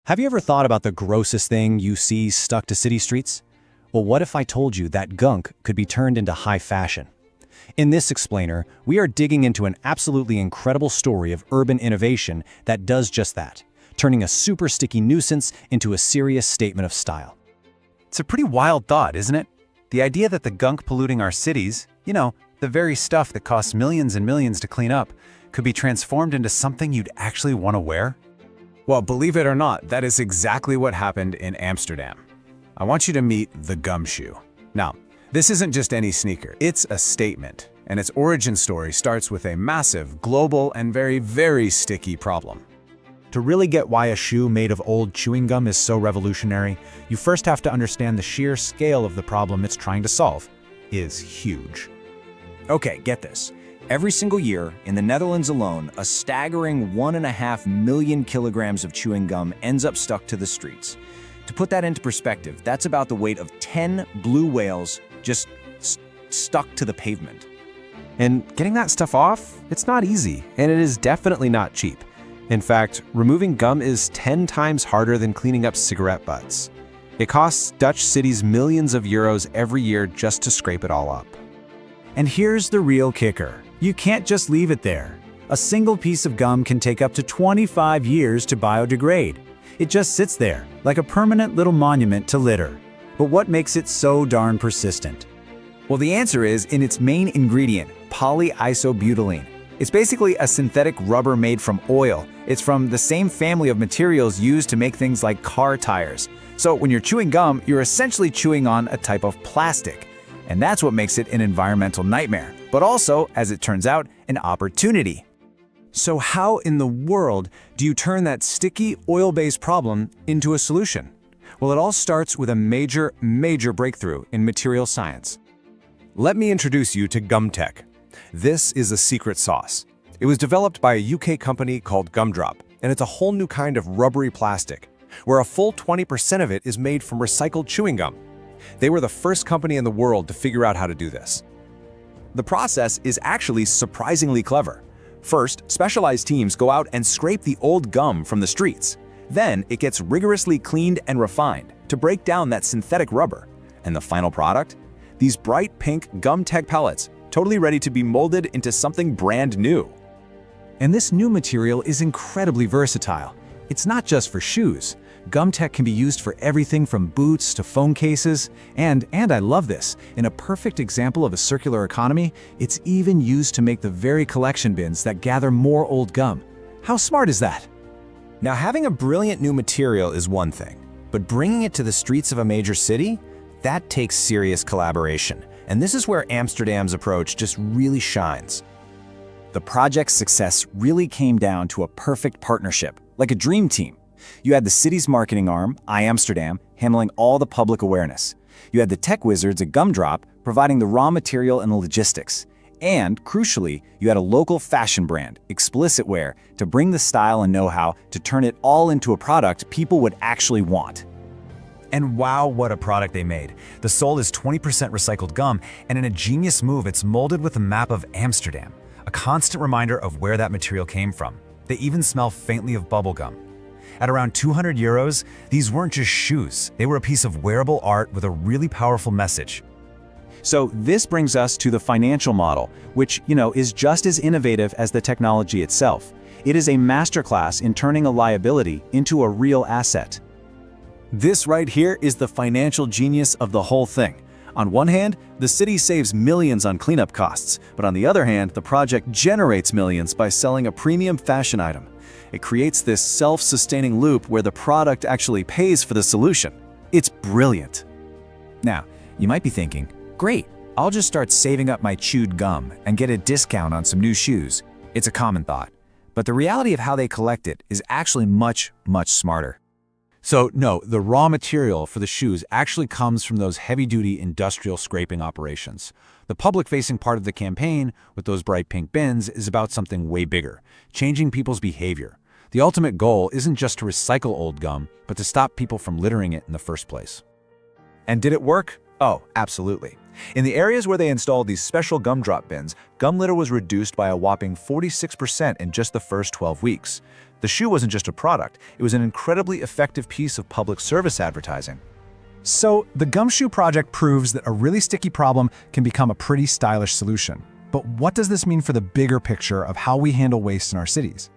Have you ever thought about the grossest thing you see stuck to city streets? Well, what if I told you that gunk could be turned into high fashion? In this explainer, we are digging into an absolutely incredible story of urban innovation that does just that, turning a super sticky nuisance into a serious statement of style. It's a pretty wild thought, isn't it? The idea that the gunk polluting our cities, the very stuff that costs millions and millions to clean up, could be transformed into something you'd actually want to wear? Well, believe it or not, that is exactly what happened in Amsterdam. I want you to meet the gum shoe. Now, this isn't just any sneaker, it's a statement, and its origin story starts with a massive, global, and very, very sticky problem. To really get why a shoe made of old chewing gum is so revolutionary, you first have to understand the sheer scale of the problem it's trying to solve is huge. Okay, get this. Every single year, in the Netherlands alone, a staggering 1.5 million kilograms of chewing gum ends up stuck to the streets. To put that into perspective, that's about the weight of 10 blue whales just stuck to the pavement. And getting that stuff off, it's not easy, and it is definitely not cheap. In fact, removing gum is 10 times harder than cleaning up cigarette butts. It costs Dutch cities millions of euros every year just to scrape it all up. And here's the real kicker. You can't just leave it there. A single piece of gum can take up to 25 years to biodegrade. It just sits there, like a permanent little monument to litter. But what makes it so darn persistent? Well, the answer is in its main ingredient, polyisobutylene. It's basically a synthetic rubber made from oil. It's from the same family of materials used to make things like car tires. So when you're chewing gum, you're essentially chewing on a type of plastic. And that's what makes it an environmental nightmare, but also, as it turns out, an opportunity. So how in the world do you turn that sticky, oil-based problem into a solution? Well, it all starts with a major breakthrough in material science. Let me introduce you to Gumtech. This is a secret sauce. It was developed by a UK company called Gumdrop, and it's a whole new kind of rubbery plastic, where a full 20% of it is made from recycled chewing gum. They were the first company in the world to figure out how to do this. The process is actually surprisingly clever. First, specialized teams go out and scrape the old gum from the streets. Then, it gets rigorously cleaned and refined to break down that synthetic rubber. And the final product? These bright pink Gumtech pellets, totally ready to be molded into something brand new. And this new material is incredibly versatile. It's not just for shoes. Gumtech can be used for everything from boots to phone cases, and I love this, in a perfect example of a circular economy, it's even used to make the very collection bins that gather more old gum. How smart is that? Now, having a brilliant new material is one thing, but bringing it to the streets of a major city? That takes serious collaboration, and this is where Amsterdam's approach just really shines. The project's success really came down to a perfect partnership, like a dream team. You had the city's marketing arm, Amsterdam, handling all the public awareness. You had the tech wizards at Gumdrop providing the raw material and the logistics. And, crucially, you had a local fashion brand, Explicit Wear, to bring the style and know-how to turn it all into a product people would actually want. And wow, what a product they made. The sole is 20% recycled gum, and in a genius move, it's molded with a map of Amsterdam, a constant reminder of where that material came from. They even smell faintly of bubblegum. At around 200 euros, these weren't just shoes. They were a piece of wearable art with a really powerful message. So this brings us to the financial model, which, is just as innovative as the technology itself. It is a masterclass in turning a liability into a real asset. This right here is the financial genius of the whole thing. On one hand, the city saves millions on cleanup costs, but on the other hand, the project generates millions by selling a premium fashion item. It creates this self-sustaining loop where the product actually pays for the solution. It's brilliant. Now, you might be thinking, great, I'll just start saving up my chewed gum and get a discount on some new shoes. It's a common thought. But the reality of how they collect it is actually much smarter. So no, the raw material for the shoes actually comes from those heavy-duty industrial scraping operations. The public-facing part of the campaign, with those bright pink bins, is about something way bigger, changing people's behavior. The ultimate goal isn't just to recycle old gum, but to stop people from littering it in the first place. And did it work? Oh, absolutely. In the areas where they installed these special gumdrop bins, gum litter was reduced by a whopping 46% in just the first 12 weeks. The shoe wasn't just a product, it was an incredibly effective piece of public service advertising. So, the gumshoe project proves that a really sticky problem can become a pretty stylish solution. But what does this mean for the bigger picture of how we handle waste in our cities?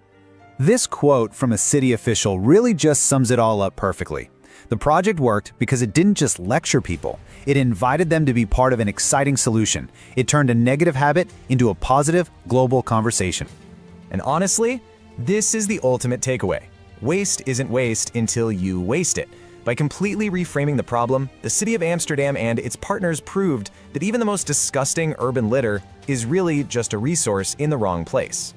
This quote from a city official really just sums it all up perfectly. The project worked because it didn't just lecture people, it invited them to be part of an exciting solution. It turned a negative habit into a positive, global conversation. And honestly, this is the ultimate takeaway. Waste isn't waste until you waste it. By completely reframing the problem, the city of Amsterdam and its partners proved that even the most disgusting urban litter is really just a resource in the wrong place.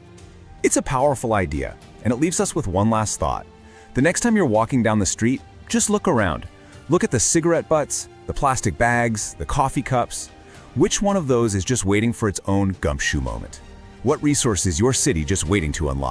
It's a powerful idea, and it leaves us with one last thought. The next time you're walking down the street, just look around. Look at the cigarette butts, the plastic bags, the coffee cups. Which one of those is just waiting for its own gumshoe moment? What resource is your city just waiting to unlock?